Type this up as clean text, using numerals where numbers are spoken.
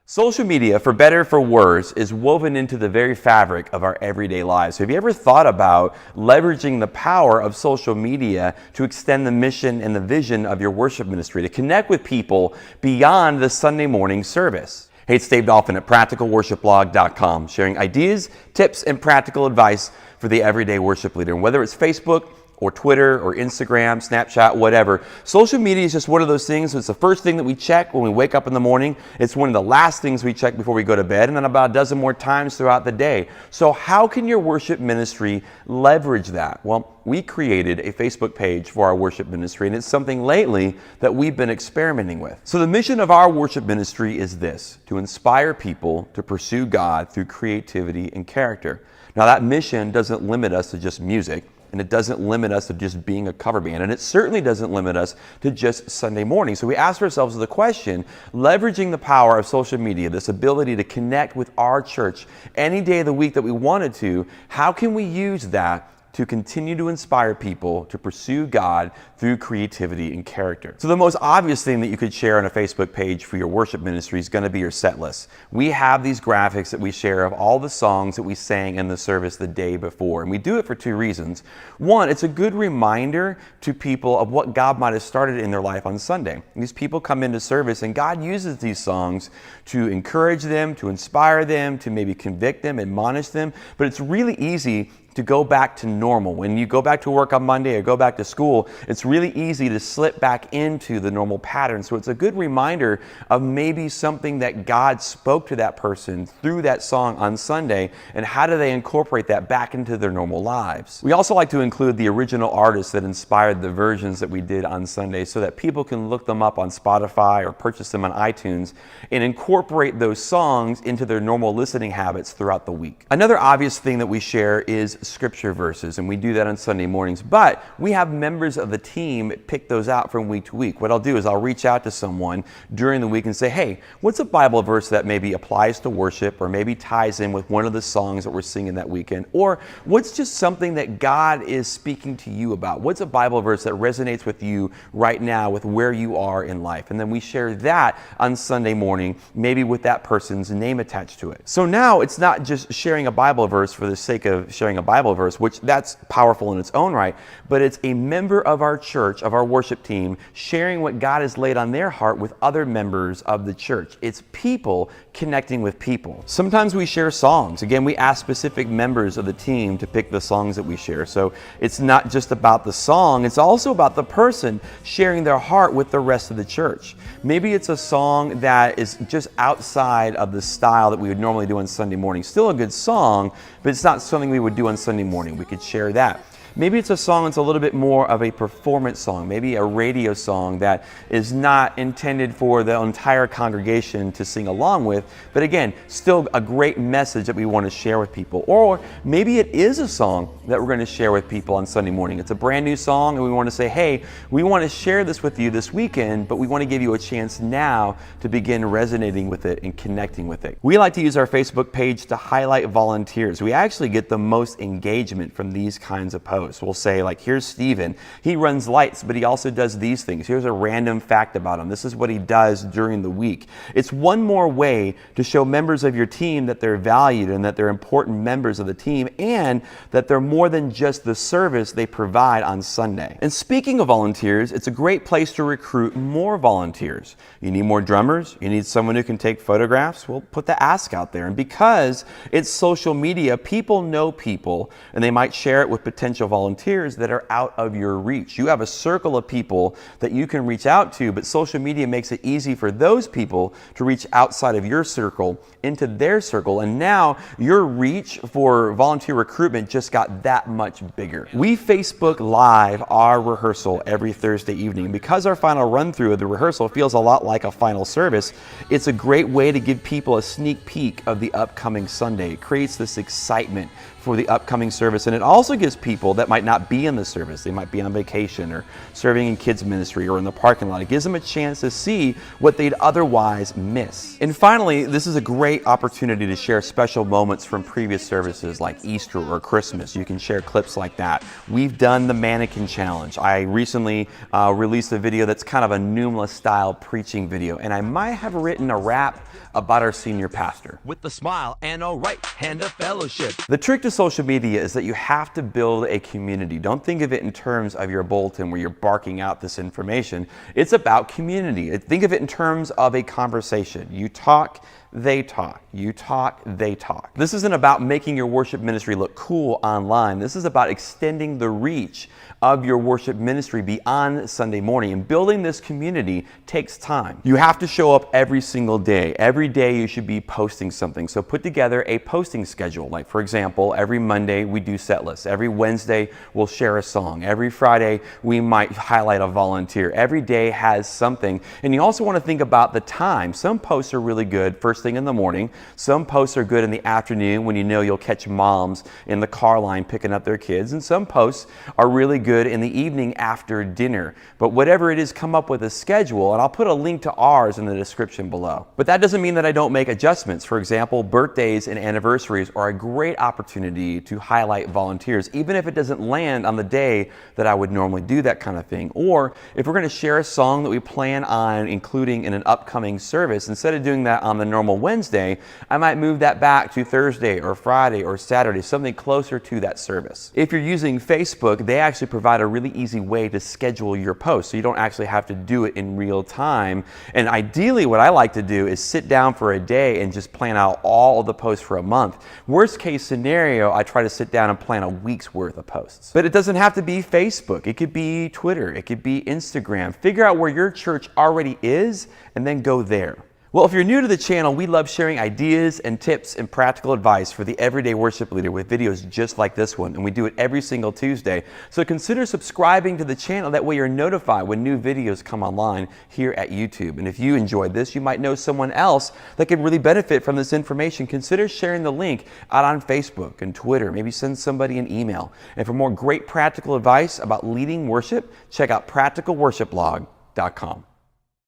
Social media, for better or for worse, is woven into the very fabric of our everyday lives. So have you ever thought about leveraging the power of social media to extend the mission and the vision of your worship ministry, to connect with people beyond the Sunday morning service? Hey, it's Dave Dolphin at PracticalWorshipBlog.com, sharing ideas, tips, and practical advice for the everyday worship leader. And whether it's Facebook, or Twitter, or Instagram, Snapchat, whatever. Social media is just one of those things. It's the first thing that we check when we wake up in the morning. It's one of the last things we check before we go to bed, and then about a dozen more times throughout the day. So how can your worship ministry leverage that? Well, we created a Facebook page for our worship ministry, and it's something lately that we've been experimenting with. So the mission of our worship ministry is this: to inspire people to pursue God through creativity and character. Now that mission doesn't limit us to just music. And it doesn't limit us to just being a cover band. And it certainly doesn't limit us to just Sunday morning. So we asked ourselves the question, leveraging the power of social media, this ability to connect with our church any day of the week that we wanted to, how can we use that to continue to inspire people to pursue God through creativity and character? So the most obvious thing that you could share on a Facebook page for your worship ministry is going to be your set list. We have these graphics that we share of all the songs that we sang in the service the day before. And we do it for two reasons. One, it's a good reminder to people of what God might have started in their life on Sunday. These people come into service and God uses these songs to encourage them, to inspire them, to maybe convict them, admonish them. But it's really easy to go back to normal. When you go back to work on Monday or go back to school, it's really easy to slip back into the normal pattern. So it's a good reminder of maybe something that God spoke to that person through that song on Sunday, and how do they incorporate that back into their normal lives. We also like to include the original artists that inspired the versions that we did on Sunday, so that people can look them up on Spotify or purchase them on iTunes and incorporate those songs into their normal listening habits throughout the week. Another obvious thing that we share is scripture verses, and we do that on Sunday mornings, but we have members of the team pick those out from week to week. What I'll do is I'll reach out to someone during the week and say, hey, what's a Bible verse that maybe applies to worship, or maybe ties in with one of the songs that we're singing that weekend? Or what's just something that God is speaking to you about? What's a Bible verse that resonates with you right now with where you are in life? And then we share that on Sunday morning, maybe with that person's name attached to it. So now it's not just sharing a Bible verse for the sake of sharing a Bible verse, which that's powerful in its own right, but it's a member of our church, of our worship team, sharing what God has laid on their heart with other members of the church. It's people connecting with people. Sometimes we share songs. Again, we ask specific members of the team to pick the songs that we share. So it's not just about the song, it's also about the person sharing their heart with the rest of the church. Maybe it's a song that is just outside of the style that we would normally do on Sunday morning. Still a good song, but it's not something we would do on Sunday morning. We could share that. Maybe it's a song that's a little bit more of a performance song, maybe a radio song that is not intended for the entire congregation to sing along with, but again, still a great message that we want to share with people. Or maybe it is a song that we're going to share with people on Sunday morning. It's a brand new song and we want to say, hey, we want to share this with you this weekend, but we want to give you a chance now to begin resonating with it and connecting with it. We like to use our Facebook page to highlight volunteers. We actually get the most engagement from these kinds of posts. We'll say, like, here's Steven. He runs lights, but he also does these things. Here's a random fact about him. This is what he does during the week. It's one more way to show members of your team that they're valued and that they're important members of the team, and that they're more than just the service they provide on Sunday. And speaking of volunteers, it's a great place to recruit more volunteers. You need more drummers. You need someone who can take photographs. We'll put the ask out there. And because it's social media, people know people, and they might share it with potential volunteers that are out of your reach. You have a circle of people that you can reach out to, but social media makes it easy for those people to reach outside of your circle into their circle. And now your reach for volunteer recruitment just got that much bigger. We Facebook Live our rehearsal every Thursday evening. Because our final run through of the rehearsal feels a lot like a final service, it's a great way to give people a sneak peek of the upcoming Sunday. It creates this excitement for the upcoming service. And it also gives people that might not be in the service, they might be on vacation or serving in kids ministry or in the parking lot, it gives them a chance to see what they'd otherwise miss. And finally, this is a great opportunity to share special moments from previous services like Easter or Christmas. You can share clips like that. We've done the mannequin challenge. I recently released a video that's kind of a Numa style preaching video, and I might have written a rap about our senior pastor. With the smile and a right hand of fellowship. The trick to social media is that you have to build a community. Don't think of it in terms of your bulletin where you're barking out this information. It's about community. Think of it in terms of a conversation. You talk, they talk. You talk, they talk. This isn't about making your worship ministry look cool online. This is about extending the reach of your worship ministry beyond Sunday morning. And building this community takes time. You have to show up every single day. Every day you should be posting something. So put together a posting schedule. Like for example, every Monday we do set lists. Every Wednesday we'll share a song. Every Friday we might highlight a volunteer. Every day has something. And you also want to think about the time. Some posts are really good first thing in the morning. Some posts are good in the afternoon when you know you'll catch moms in the car line picking up their kids. And some posts are really good in the evening after dinner. But whatever it is, come up with a schedule, and I'll put a link to ours in the description below. But that doesn't mean that I don't make adjustments. For example, birthdays and anniversaries are a great opportunity to highlight volunteers, even if it doesn't land on the day that I would normally do that kind of thing. Or if we're going to share a song that we plan on including in an upcoming service, instead of doing that on the normal Wednesday, I might move that back to Thursday or Friday or Saturday, something closer to that service. If you're using Facebook, they actually provide a really easy way to schedule your posts, so you don't actually have to do it in real time. And ideally, what I like to do is sit down for a day and just plan out all of the posts for a month. Worst case scenario, I try to sit down and plan a week's worth of posts. But it doesn't have to be Facebook. It could be Twitter. It could be Instagram. Figure out where your church already is and then go there. Well, if you're new to the channel, we love sharing ideas and tips and practical advice for the everyday worship leader with videos just like this one, and we do it every single Tuesday. So consider subscribing to the channel. That way you're notified when new videos come online here at YouTube. And if you enjoyed this, you might know someone else that could really benefit from this information. Consider sharing the link out on Facebook and Twitter. Maybe send somebody an email. And for more great practical advice about leading worship, check out practicalworshipblog.com.